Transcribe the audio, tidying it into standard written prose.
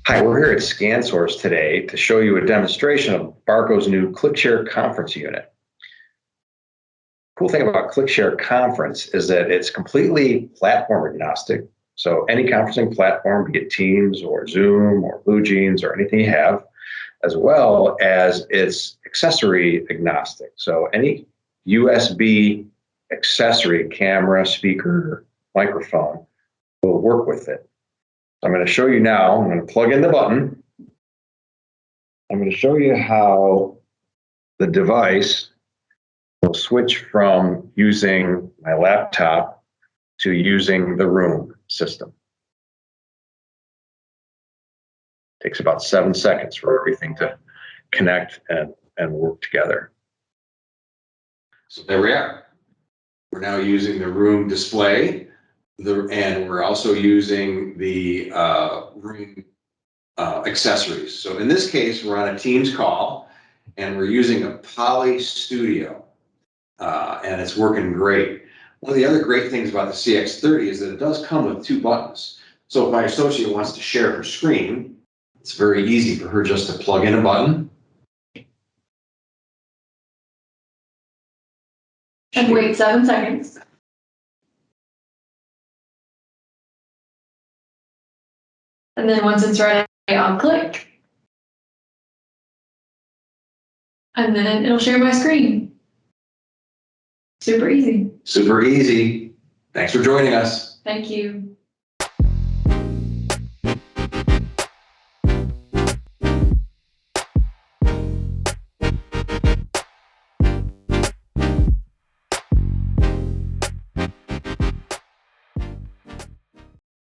Hi, we're here at ScanSource today to show you a demonstration of Barco's new Clickshare Conference unit. Cool thing about Clickshare Conference is that it's completely platform agnostic. So any conferencing platform, be it Teams or Zoom or BlueJeans or anything you have, as well as it's accessory agnostic. So any USB accessory, camera, speaker, microphone will work with it. I'm going to show you now. I'm going to plug in the button. I'm going to show you how the device will switch from using my laptop to using the room system. It takes about 7 seconds for everything to connect and work together. So there we are. We're now using the room display, and we're also using the room accessories. So in this case, we're on a Teams call, and we're using a Poly Studio, and it's working great. One of the other great things about the CX30 is that it does come with 2 buttons. So if my associate wants to share her screen, it's very easy for her just to plug in a button. And wait 7 seconds. And then once it's ready, I'll click. And then it'll share my screen. Super easy. Super easy. Thanks for joining us. Thank you.